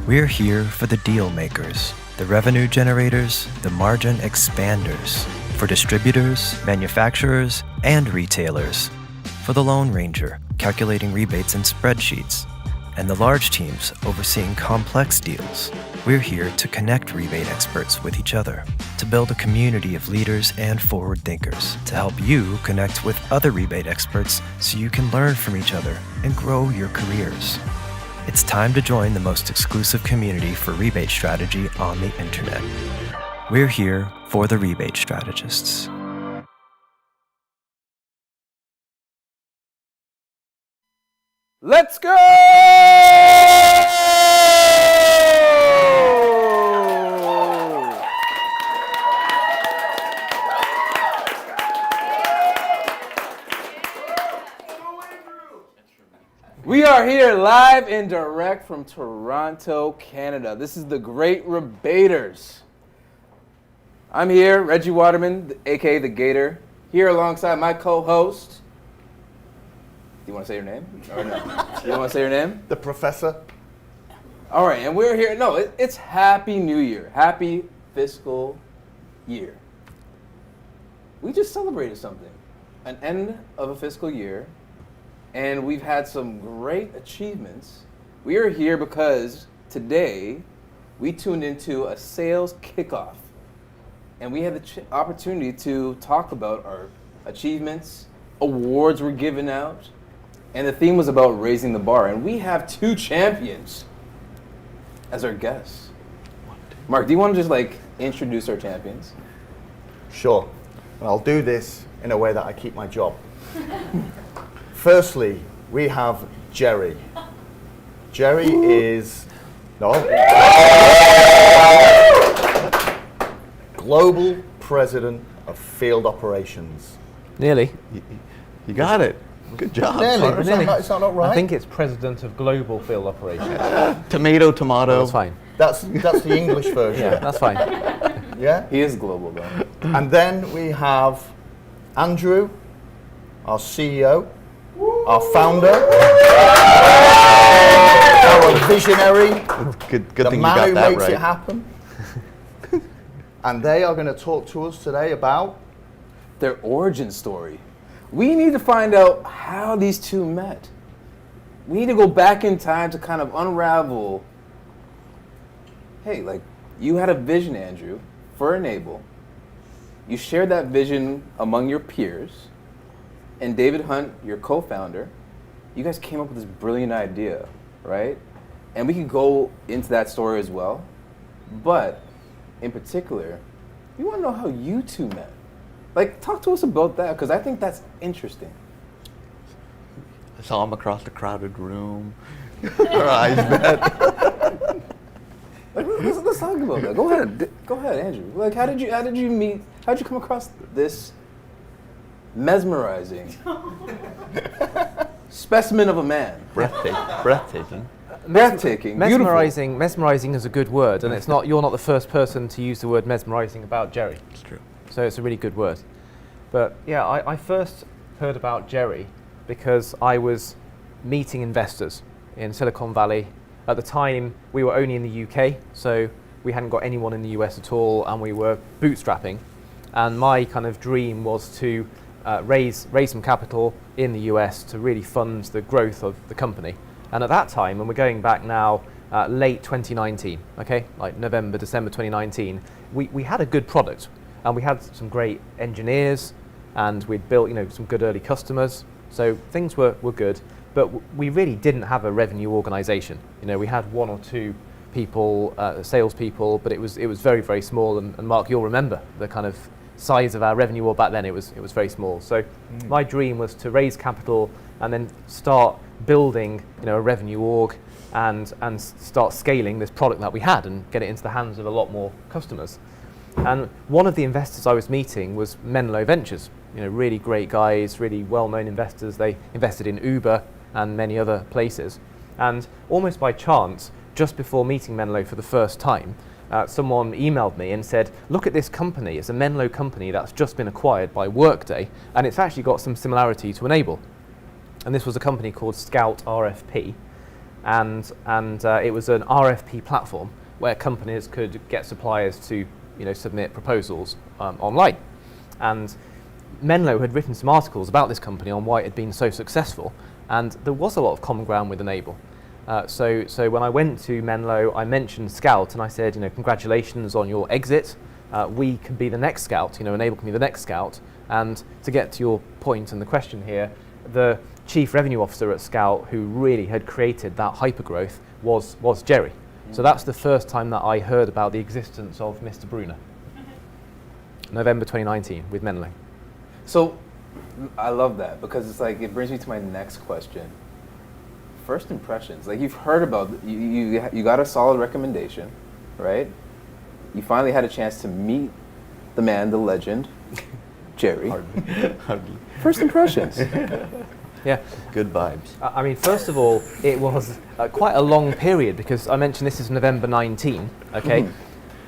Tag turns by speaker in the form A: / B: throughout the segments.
A: We're here for the deal makers, the revenue generators, the margin expanders, for distributors, manufacturers, and retailers, for the Lone Ranger, calculating rebates in spreadsheets, and the large teams overseeing complex deals. We're here to connect rebate experts with each other, to build a community of leaders and forward thinkers, to help you connect with other rebate experts so you can learn from each other and grow your careers. It's time to join the most exclusive community for rebate strategy on the internet. We're here for the rebate strategists.
B: Let's go! We are here live and direct from Toronto, Canada. This is the Great Rebaters. I'm here, Reggie Waterman, aka The Gator, here alongside my co-host. Do you want to say your name? Or no? You don't want to say your name?
C: The Professor.
B: All right, and we're here. No, it's Happy New Year. Happy fiscal year. We just celebrated something. An end of a fiscal year. And we've had some great achievements. We are here because today we tuned into a sales kickoff. And we had the opportunity to talk about our achievements, awards were given out, and the theme was about raising the bar. And we have two champions as our guests. Mark, do you want to just introduce our champions?
C: Sure. And I'll do this in a way that I keep my job. Firstly, we have Jerry. Jerry is Global President of Field Operations.
D: Nearly.
E: You got it. Good job.
C: Nearly. Is that not right?
D: I think it's President of Global Field Operations.
E: Tomato.
D: That's fine.
C: That's the English version.
D: Yeah, that's fine.
C: Yeah?
B: He is global, though.
C: And then we have Andrew, our CEO, our founder, our visionary,
E: Good
C: the
E: thing you
C: man
E: got
C: who
E: that
C: makes
E: right.
C: it happen. And they are going to talk to us today about
B: Their origin story. We need to find out how these two met. We need to go back in time to kind of unravel. Hey, you had a vision, Andrew, for Enable. You shared that vision among your peers. And David Hunt, your co-founder, you guys came up with this brilliant idea, right? And we could go into that story as well. But in particular, we want to know how you two met. Talk to us about that, because I think that's interesting.
E: I saw him across the crowded room. Our eyes met.
B: Let's talk about that. Go ahead, Andrew. How did you meet? How did you come across this mesmerizing specimen of a man?
E: Breathtaking.
D: Mesmerizing is a good word, and you're not the first person to use the word mesmerizing about Jerry.
E: It's true.
D: So it's a really good word. But yeah, I first heard about Jerry because I was meeting investors in Silicon Valley. At the time, we were only in the UK, so we hadn't got anyone in the US at all, and we were bootstrapping. And my kind of dream was to raise some capital in the US to really fund the growth of the company. And at that time, and we're going back now, late 2019, okay, November, December 2019, we had a good product. And we had some great engineers, and we'd built, some good early customers. So things were good, but we really didn't have a revenue organization. We had one or two people, salespeople, but it was very, very small. And Mark, you'll remember the kind of size of our revenue org back then. It was very small. So my dream was to raise capital and then start building, a revenue org and start scaling this product that we had and get it into the hands of a lot more customers. And one of the investors I was meeting was Menlo Ventures, really great guys, really well-known investors. They invested in Uber and many other places. And almost by chance, just before meeting Menlo for the first time, someone emailed me and said, look at this company. It's a Menlo company that's just been acquired by Workday, and it's actually got some similarity to Enable. And this was a company called Scout RFP. and it was an RFP platform where companies could get suppliers to submit proposals online. And Menlo had written some articles about this company on why it had been so successful, and there was a lot of common ground with Enable. So when I went to Menlo, I mentioned Scout, and I said, congratulations on your exit. We can be the next Scout. Enable can be the next Scout. And to get to your point and the question here, the chief revenue officer at Scout, who really had created that hypergrowth, was Jerry. So that's the first time that I heard about the existence of Mr. Bruner. November 2019 with Menlo.
B: So I love that, because it's like, it brings me to my next question. First impressions, like you've heard about, you got a solid recommendation, right? You finally had a chance to meet the man, the legend, Jerry.
E: Hardly.
B: First impressions.
D: Yeah.
E: Good vibes.
D: I mean, first of all, it was quite a long period, because I mentioned this is November 19, okay?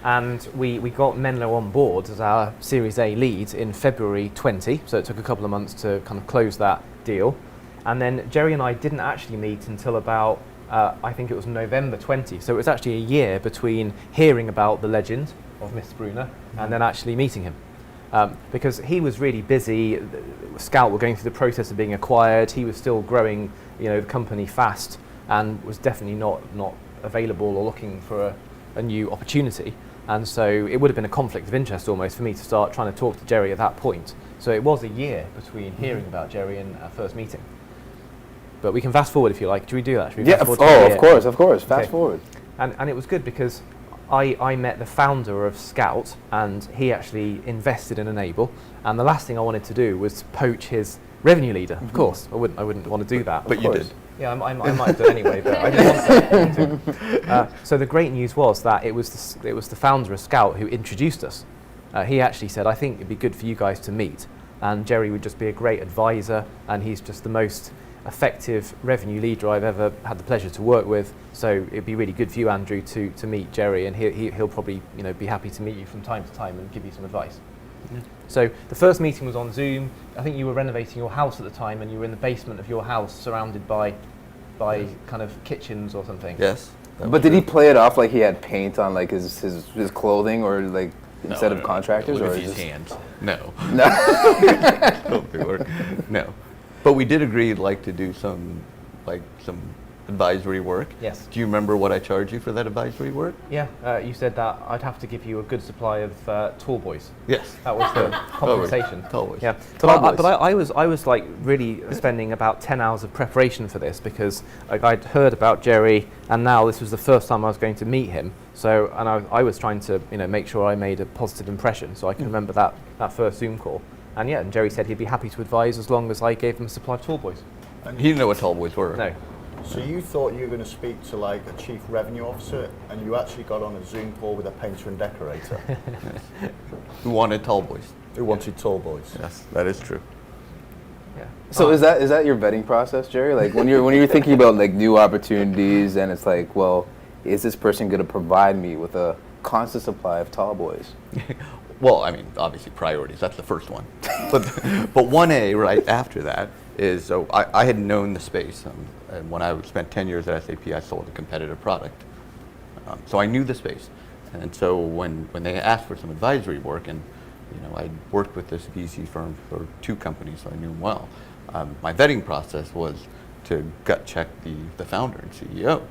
D: And we got Menlo on board as our Series A lead in February 20, so it took a couple of months to kind of close that deal. And then Jerry and I didn't actually meet until about, I think it was November 20, so it was actually a year between hearing about the legend of Mr. Bruner and then actually meeting him. Because he was really busy. Scout were going through the process of being acquired. He was still growing, the company fast, and was definitely not available or looking for a new opportunity. And so it would have been a conflict of interest almost for me to start trying to talk to Jerry at that point. So it was a year between hearing about Jerry and our first meeting. But we can fast forward if you like. Should we do that? Should we fast forward to the year?
B: Of course. Fast forward.
D: And it was good because I met the founder of Scout, and he actually invested in Enable. And the last thing I wanted to do was poach his revenue leader. Of course, I wouldn't want to do that.
E: But you did.
D: Yeah, I might have done anyway, but I didn't want to. So the great news was that it was the founder of Scout who introduced us. He actually said, "I think it'd be good for you guys to meet." And Jerry would just be a great advisor, and he's just the most effective revenue leader I've ever had the pleasure to work with. So it'd be really good for you, Andrew, to meet Jerry, and he'll probably be happy to meet you from time to time and give you some advice. Yeah. So the first meeting was on Zoom. I think you were renovating your house at the time, and you were in the basement of your house, surrounded by kind of kitchens or something.
E: Yes.
B: But did he play it off like he had paint on like his clothing, or like instead of contractors,
E: Look
B: or
E: at his
B: just
E: hands? No.
B: No.
E: Don't do work. No. But we did agree to do some advisory work.
D: Yes.
E: Do you remember what I charged you for that advisory work?
D: Yeah, you said that I'd have to give you a good supply of tall boys.
E: Yes.
D: That was the compensation.
E: Tall boys.
D: Yeah,
B: Tall boys.
D: but I was like really spending about 10 hours of preparation for this, because I'd heard about Jerry, and now this was the first time I was going to meet him. So, and I was trying to make sure I made a positive impression. So I can remember that first Zoom call. And yeah, and Jerry said he'd be happy to advise as long as I gave him a supply of tall boys.
E: He didn't know what tall boys were.
D: No.
C: So you thought you were going to speak to like a chief revenue officer, and you actually got on a Zoom call with a painter and decorator
E: Who wanted tall boys?
C: who wanted tall boys.
E: Yes, that is true.
D: Yeah.
B: So is that your vetting process, Jerry? Like when you're thinking about like new opportunities, and it's like, well, is this person going to provide me with a constant supply of tall boys?
E: Well, I mean, obviously priorities, that's the first one. But 1A right after that is, so I had known the space. And when I spent 10 years at SAP, I sold a competitive product. So I knew the space. And so when they asked for some advisory work, and I worked with this VC firm for 2 companies, so I knew them well. My vetting process was to gut check the founder and CEO.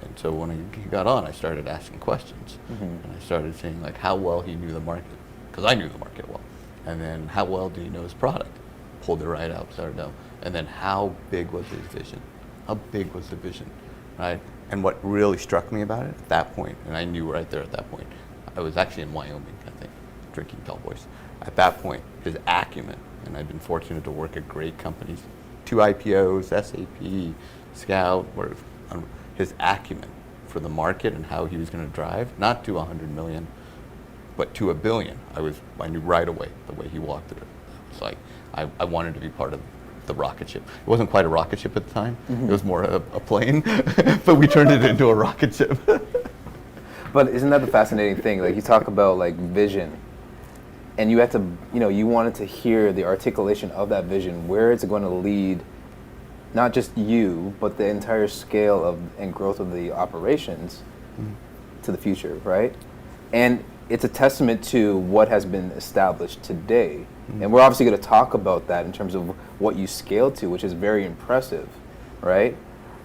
E: And so when he got on, I started asking questions. And I started saying how well he knew the market, because I knew the market well. And then how well did he know his product? Pulled it right out, started out. And then how big was his vision? How big was the vision, right? And what really struck me about it at that point, and I knew right there at that point, I was actually in Wyoming, I think, drinking tall boys. At that point, his acumen, and I've been fortunate to work at great companies, 2 IPOs, SAP, Scout, where his acumen for the market and how he was going to drive, not to 100 million, but to $1 billion. I knew right away the way he walked it. It's like I wanted to be part of the rocket ship. It wasn't quite a rocket ship at the time. It was more a plane, but we turned it into a rocket ship.
B: But isn't that the fascinating thing? Like you talk about like vision, and you had to, you wanted to hear the articulation of that vision, where it's going to lead not just you, but the entire scale of and growth of the operations to the future, right? And it's a testament to what has been established today. And we're obviously going to talk about that in terms of what you scaled to, which is very impressive, right?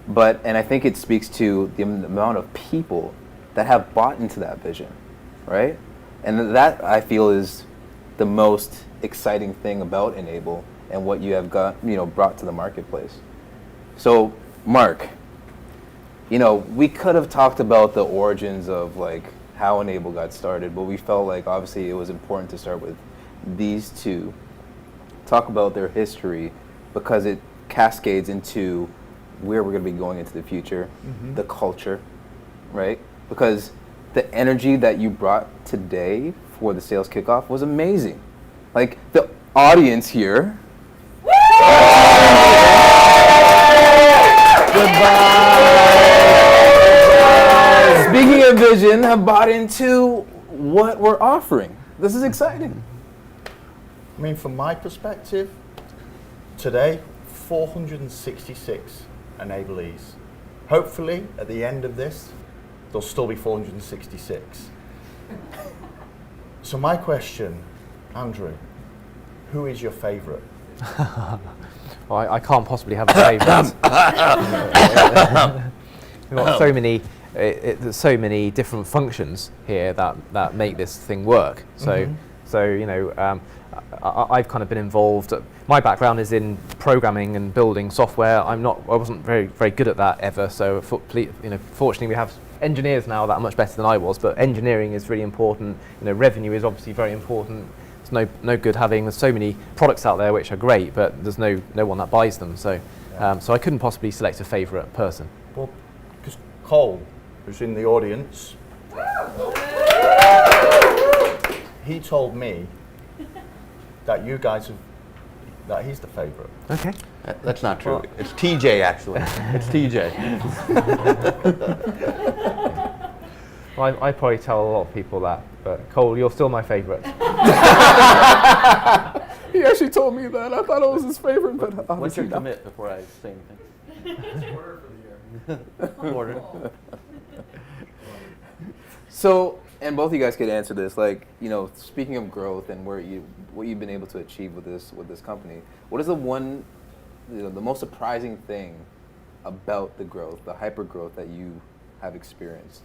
B: And I think it speaks to the amount of people that have bought into that vision, right? And that, I feel, is the most exciting thing about Enable and what you have brought to the marketplace. So, Mark, we could have talked about the origins of like how Enable got started, but we felt like obviously it was important to start with these two, talk about their history, because it cascades into where we're going to be going into the future, the culture, right? Because the energy that you brought today for the sales kickoff was amazing. Like the audience here. Goodbye. Speaking of vision, have bought into what we're offering. This is exciting.
C: I mean, from my perspective, today, 466 enablees. Hopefully, at the end of this, there'll still be 466. So my question, Andrew, who is your favorite?
D: Well, I can't possibly have a favourite. We've got so many, there's so many different functions here that make this thing work. So, I've kind of been involved. My background is in programming and building software. I wasn't very good at that ever. So, fortunately, we have engineers now that are much better than I was. But engineering is really important. Revenue is obviously very important. It's no good there's so many products out there which are great, but there's no one that buys them. So, so I couldn't possibly select a favourite person.
C: Well, because Cole, who's in the audience, he told me that you guys that he's the favourite.
D: Okay.
E: That's not true. It's TJ, actually. It's TJ.
D: Well, I probably tell a lot of people that, but Cole, you're still my favourite.
B: He actually told me that. I thought it was his favorite, but
E: What's your commit before I say anything?
F: Order for the year.
E: Order.
B: So, and both of you guys could answer this. Like, speaking of growth and what you've been able to achieve with this company, what is the most surprising thing about the growth, the hyper growth that you have experienced?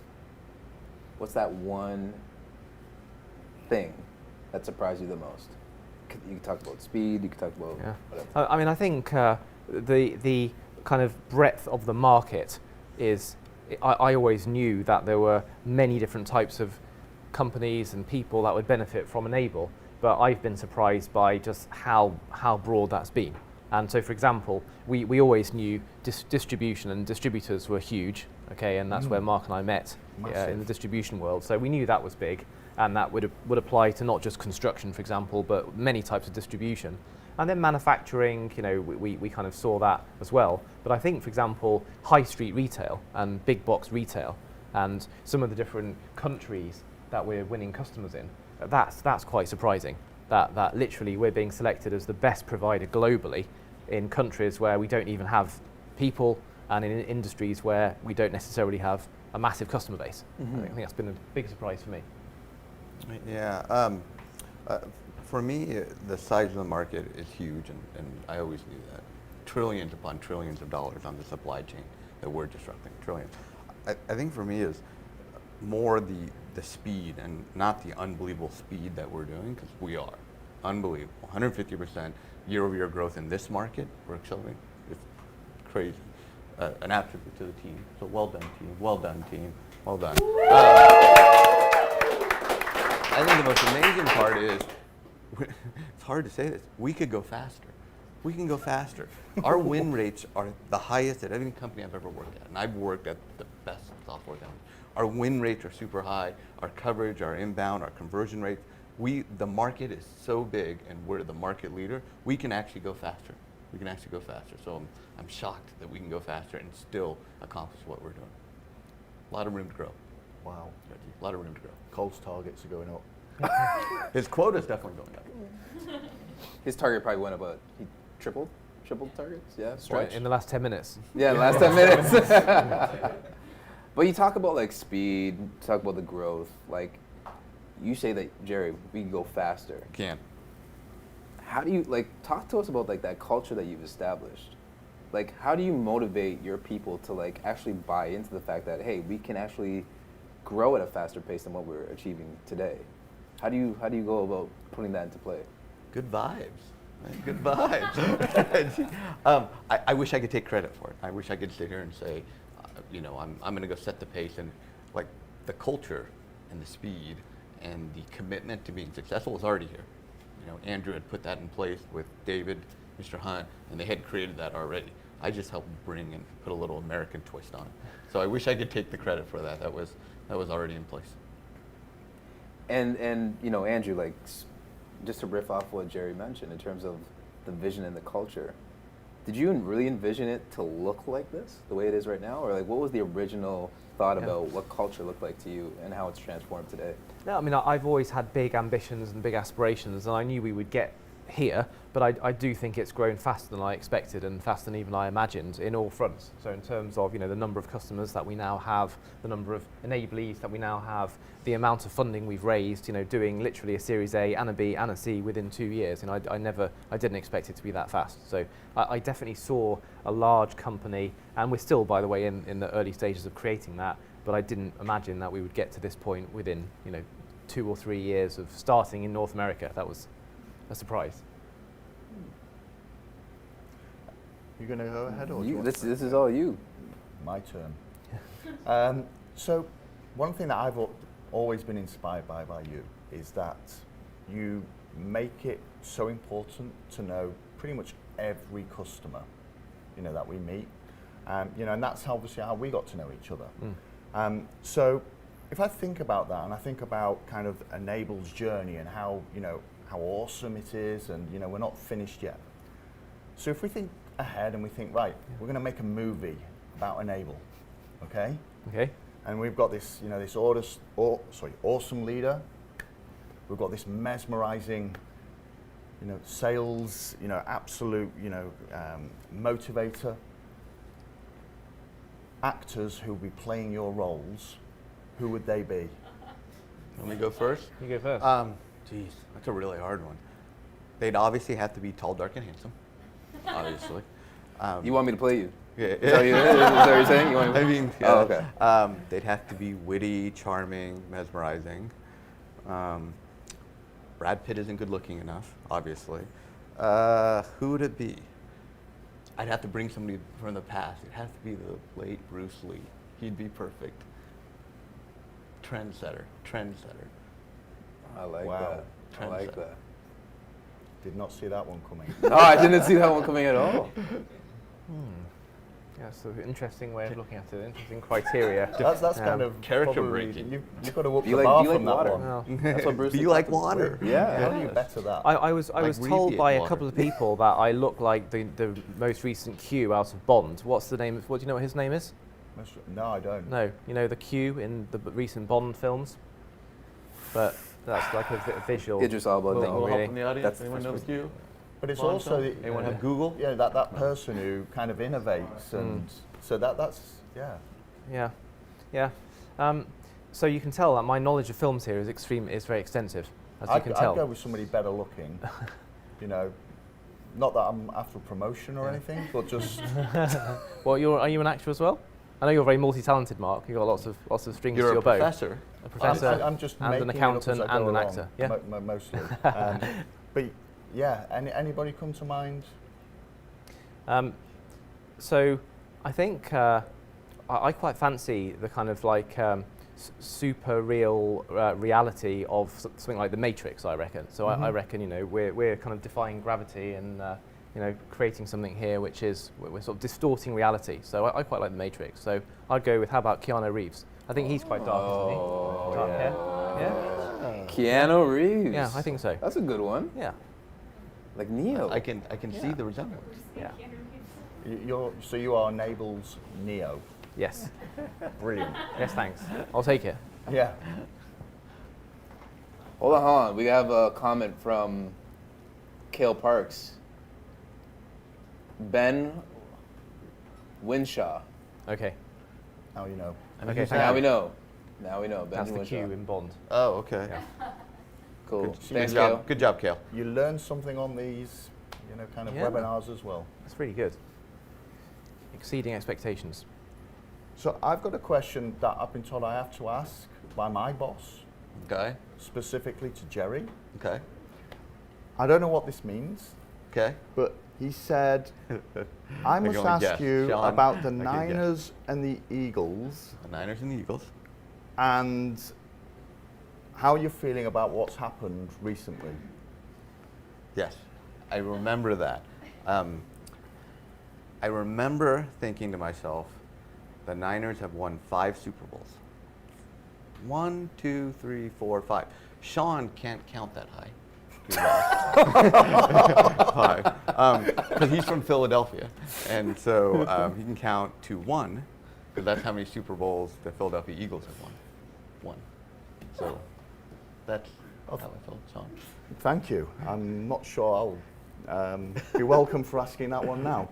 B: What's that one thing that surprised you the most? You can talk about speed. You can talk about whatever.
D: I mean, I think the kind of breadth of the market is. I always knew that there were many different types of companies and people that would benefit from Enable, but I've been surprised by just how broad that's been. And so, for example, we always knew distribution and distributors were huge, okay, and that's where Mark and I met in the distribution world. So we knew that was big, and that would apply to not just construction, for example, but many types of distribution. And then manufacturing, we kind of saw that as well. But I think, for example, high street retail and big box retail and some of the different countries that we're winning customers in, that's quite surprising. That literally we're being selected as the best provider globally in countries where we don't even have people and in industries where we don't necessarily have a massive customer base. I think that's been a big surprise for me.
E: Yeah. For me, the size of the market is huge, and I always knew that. Trillions upon trillions of dollars on the supply chain that we're disrupting, trillions. I think for me is more the speed and not the unbelievable speed that we're doing, because we are. Unbelievable. 150% year-over-year growth in this market, we're accelerating. It's crazy. An attribute to the team. So well done, team. Well done, team. Well done. I think the most amazing part is, it's hard to say this, we could go faster. We can go faster. Our win rates are the highest at any company I've ever worked at, and I've worked at the best software companies. Our win rates are super high. Our coverage, our inbound, our conversion rates. The market is so big, and we're the market leader. We can actually go faster. We can actually go faster. So I'm shocked that we can go faster and still accomplish what we're doing. A lot of room to grow.
C: Wow.
E: A lot of room to grow.
C: Cole's targets are going up.
E: His quota's definitely going up.
B: His target probably went up, he tripled? triple targets? Yeah,
D: Straight in the last 10 minutes.
B: Yeah, last 10 minutes. But you talk about like speed, talk about the growth. Like, you say that, Jerry, we can go faster.
E: Can.
B: How do you, like, talk to us about like that culture that you've established? Like, how do you motivate your people to like actually buy into the fact that, hey, we can actually grow at a faster pace than what we're achieving today? How do you go about putting that into play?
E: Good vibes. Man, good vibes. I wish I could take credit for it. I wish I could sit here and say, you know, I'm going to go set the pace, and like the culture and the speed and the commitment to being successful is already here. You know, Andrew had put that in place with David, Mr. Hunt, and they had created that already. I just helped bring and put a little American twist on it. So I wish I could take the credit for that. That was already in place.
B: And you know, Andrew, like, just to riff off what Jerry mentioned in terms of the vision and the culture, did you really envision it to look like this, the way it is right now? Or like, what was the original thought about what culture looked like to you and how it's transformed today?
D: No, I mean, I've always had big ambitions and big aspirations, and I knew we would get here, but I do think it's grown faster than I expected and faster than even I imagined in all fronts. So in terms of, you know, the number of customers that we now have, the number of enablees that we now have, the amount of funding we've raised, you know, doing literally a Series A and a B and a C within 2 years, and I didn't expect it to be that fast. So I definitely saw a large company, and we're still, by the way, in the early stages of creating that, but I didn't imagine that we would get to this point within, you know, 2 or 3 years of starting in North America. That was a surprise.
C: You going to go ahead, or do you
B: You,
C: want
B: this
C: to?
B: is all you.
C: My turn. So one thing that I've always been inspired by you is that you make it so important to know pretty much every customer, you know, that we meet. You know, and that's obviously how we got to know each other. So if I think about that, and I think about kind of Enable's journey and how, you know, how awesome it is, and, you know, we're not finished yet. So if we think ahead and we think, right, we're going to make a movie about Enable, okay?
D: Okay.
C: And we've got this, you know, this awesome leader. We've got this mesmerizing, you know, sales, you know, absolute, you know, motivator. Actors who will be playing your roles, who would they be?
E: Let me go first.
D: You go first.
E: Geez, that's a really hard one. They'd obviously have to be tall, dark, and handsome. Obviously.
B: You want me to play you?
E: Yeah.
B: Is that what you're saying? You want me
E: I
B: to
E: mean,
B: Oh, okay.
E: they'd have to be witty, charming, mesmerizing. Brad Pitt isn't good looking enough, obviously. Who would it be? I'd have to bring somebody from the past. It'd have to be the late Bruce Lee. He'd be perfect. Trendsetter.
B: I like
C: Wow.
B: that. I like that.
C: Did not see that one coming.
B: Oh, I didn't see that one coming at all.
D: Yeah, so interesting way of looking at it, interesting criteria.
C: That's kind of
E: Character
C: probably-
E: breaking.
C: You've got to up
B: Be
C: the
B: like-
C: bar
B: be like
C: from that
B: water.
C: one.
D: Well,
B: That's what Bruce
E: Be
B: Lee
E: like
B: talked about.
E: water.
B: Yeah.
C: How do you better that?
D: I was told
E: Reed
D: by a
E: water.
D: couple of people that I look like the most recent Q out of Bond. What's the name? What do you know what his name is?
C: No, I don't.
D: No, you know the Q in the recent Bond films. But that's like a visual.
B: Idris Elba,
D: thing,
B: no.
D: really.
E: in the audience?
B: That's-
E: Anyone know the cue?
C: But it's
E: Bond
C: also
E: film?
C: the,
E: Anyone have Google?
C: yeah, that person who kind of innovates, and so that's yeah.
D: Yeah. So you can tell that my knowledge of films here is very extensive, as you can
C: I'd
D: tell.
C: go with somebody better looking. You know, not that I'm after promotion or
D: Yeah.
C: anything, but just
D: Well, are you an actor as well? I know you're very multi-talented, Mark. You've got lots of strings
E: You're
D: to
E: a
D: your bow.
E: professor.
D: A professor,
C: I'm just
D: and an
C: making it up as
D: accountant
C: I go
D: and an
C: along,
D: actor. Yeah.
C: mostly. But yeah, anybody come to mind?
D: So I think I quite fancy the kind of like super real reality of something like The Matrix, I reckon. So I reckon, you know, we're kind of defying gravity and you know, creating something here which is we're sort of distorting reality. So I quite like The Matrix. So I'd go with, how about Keanu Reeves? I think he's quite dark, isn't he? Dark hair. Yeah.
B: Keanu Reeves.
D: Yeah, I think so.
B: That's a good one.
D: Yeah.
B: Like Neo.
E: I can see the resemblance.
D: Yeah.
C: So you are Enable's Neo.
D: Yes.
C: Brilliant.
D: Yes, thanks. I'll take it.
C: Yeah.
B: Hold on. We have a comment from Kale Parks. Ben Winshaw.
D: Okay.
C: Now you know.
D: Okay.
B: Now we know. Now we know. Ben
D: That's the
B: Winshaw.
D: Q in Bond.
E: Oh, okay.
D: Yeah.
B: Cool.
C: Good
B: Thanks,
E: job.
B: Kale.
E: Good job, Kale.
C: You learn something on these, kind of
D: Yeah.
C: webinars as well.
D: That's really good. Exceeding expectations.
C: So I've got a question that I've been told I have to ask by my boss,
E: Okay.
C: specifically to Jerry.
E: Okay.
C: I don't know what this means,
E: Okay.
C: but he said, I must
E: can only
C: ask
E: guess.
C: you
E: Sean,
C: about the
E: I can guess.
C: Niners and the Eagles
E: The Niners and the Eagles.
C: and how you're feeling about what's happened recently.
E: Yes, I remember that. I remember thinking to myself, the Niners have won 5 Super Bowls. 1, 2, 3, 4, 5. Sean can't count that high. 5. Because he's from Philadelphia, and so he can count to 1, because that's how many Super Bowls the Philadelphia Eagles have won. 1. So that's how I felt, Sean.
C: Thank you. I'm not sure I'll be welcome for asking that one now.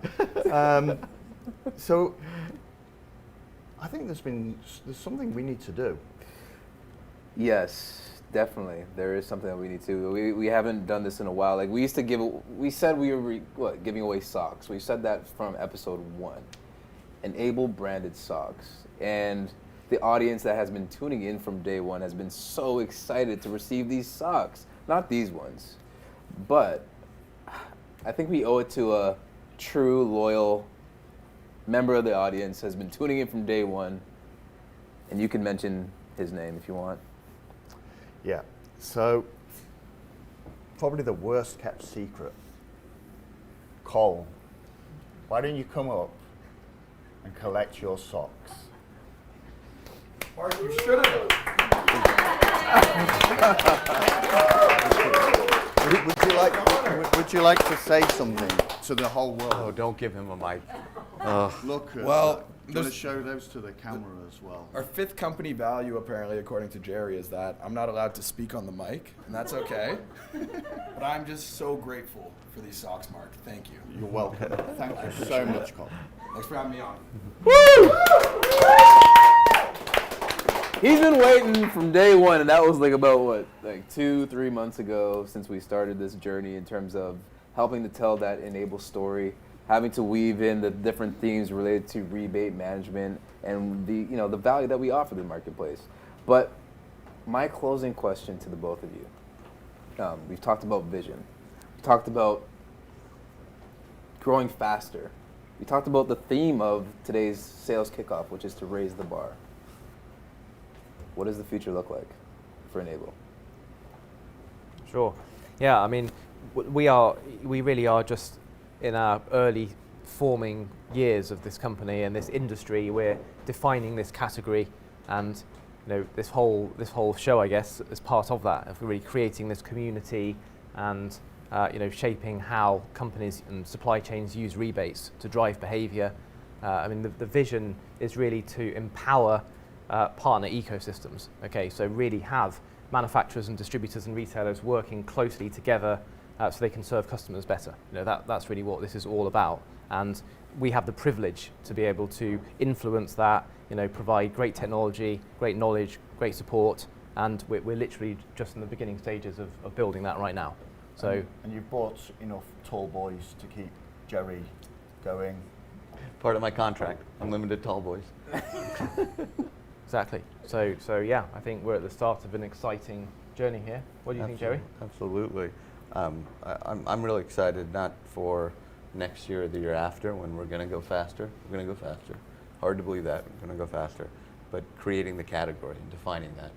C: So I think there's something we need to do.
B: Yes, definitely. There is something that we need to. We haven't done this in a while. Like we used to we said we were giving away socks. We said that from episode 1. Enable branded socks. And the audience that has been tuning in from day one has been so excited to receive these socks. Not these ones. But I think we owe it to a true, loyal member of the audience has been tuning in from day one. And you can mention his name if you want.
C: Yeah. So probably the worst kept secret. Cole, why don't you come up and collect your socks?
F: Mark, you should have.
C: Would you like to say something to the whole world?
E: Oh, don't give him a mic.
C: Look at
F: Well,
C: I'm going to
F: there's-
C: show those to the camera as well.
F: Our 5th company value, apparently, according to Jerry, is that I'm not allowed to speak on the mic, and that's okay. But I'm just so grateful for these socks, Mark. Thank you.
C: You're welcome. Thank you so much, Cole.
F: Thanks for having me on.
B: He's been waiting from day one, and that was like about what, like 2-3 months ago since we started this journey in terms of helping to tell that Enable story, having to weave in the different themes related to rebate management and the value that we offer the marketplace. But my closing question to the both of you, we've talked about vision, we talked about growing faster, we talked about the theme of today's sales kickoff, which is to raise the bar. What does the future look like for Enable?
D: Sure. Yeah, I mean, we really are just in our early forming years of this company and this industry. We're defining this category, and this whole show, I guess, is part of that, of really creating this community and shaping how companies and supply chains use rebates to drive behavior. I mean, the vision is really to empower partner ecosystems. Okay, so really have manufacturers and distributors and retailers working closely together so they can serve customers better. That's really what this is all about. And we have the privilege to be able to influence that, provide great technology, great knowledge, great support, and we're literally just in the beginning stages of building that right now. So,
C: and you've bought enough tall boys to keep Jerry going.
E: Part of my contract, unlimited tall boys.
D: exactly. So yeah, I think we're at the start of an exciting journey here. What do you think, Jerry?
E: Absolutely. I'm really excited, not for next year or the year after when we're going to go faster. We're going to go faster. Hard to believe that. We're going to go faster. But creating the category and defining that,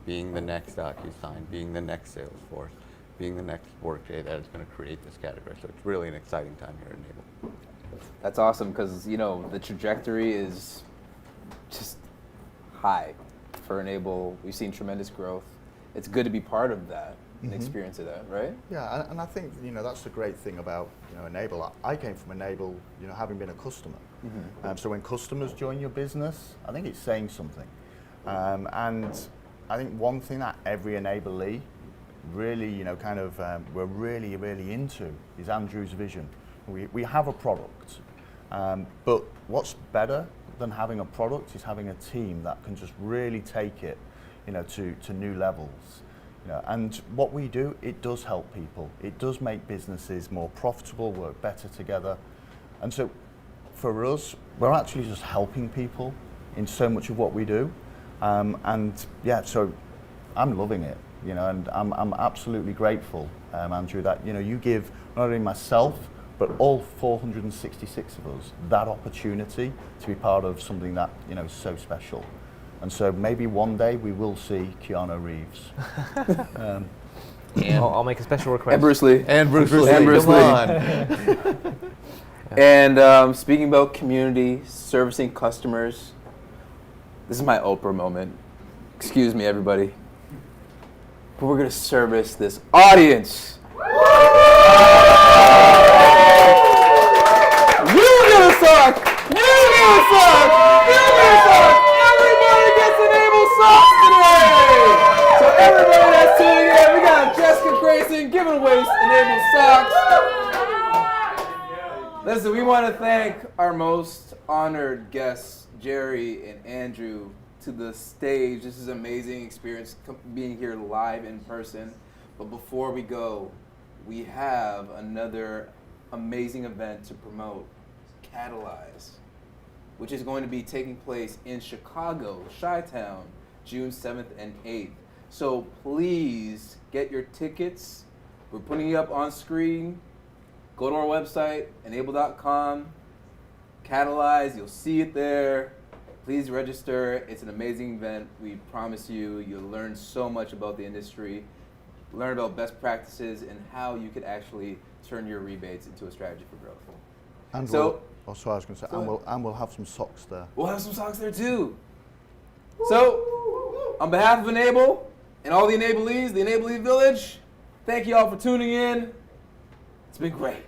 E: being the next DocuSign, being the next Salesforce, being the next Workday that is going to create this category. So it's really an exciting time here at Enable.
B: That's awesome because, the trajectory is just high for Enable. We've seen tremendous growth. It's good to be part of that and experience of that, right?
C: Yeah, and I think that's the great thing about Enable. I came from Enable, having been a customer. So when customers join your business, I think it's saying something. And I think one thing that every Enablee really, we're really, really into is Andrew's vision. We have a product, but what's better than having a product is having a team that can just really take it, to new levels. And what we do, it does help people. It does make businesses more profitable, work better together. And so for us, we're actually just helping people in so much of what we do. And yeah, so I'm loving it, and I'm absolutely grateful, Andrew, that, you give not only myself, but all 466 of us that opportunity to be part of something that, is so special. And so maybe one day we will see Keanu Reeves.
D: I'll make a special request.
B: And Bruce Lee.
E: And Bruce
B: Lee.
E: Lee.
B: And Bruce
E: Come
B: Lee.
E: on.
B: And speaking about community, servicing customers, this is my Oprah moment. Excuse me, everybody. But we're going to service this audience. You give a suck! You give a suck! You give a suck! Everybody gets enabled socks today! So everybody that's tuning in, we got Jessica Grayson giving away enabled socks. Listen, we want to thank our most honored guests, Jerry and Andrew, to the stage. This is an amazing experience being here live in person. But before we go, we have another amazing event to promote, Catalyze, which is going to be taking place in Chicago, Chi-Town, June 7th and 8th. So please get your tickets. We're putting it up on screen. Go to our website, enable.com, Catalyze, you'll see it there. Please register. It's an amazing event. We promise you, you'll learn so much about the industry, learn about best practices and how you could actually turn your rebates into a strategy for growth.
C: And
B: So,
C: I was going to say, and we'll have some socks there.
B: we'll have some socks there too. So, on behalf of Enable and all the Enablees, the Enablee Village, thank you all for tuning in. It's been great.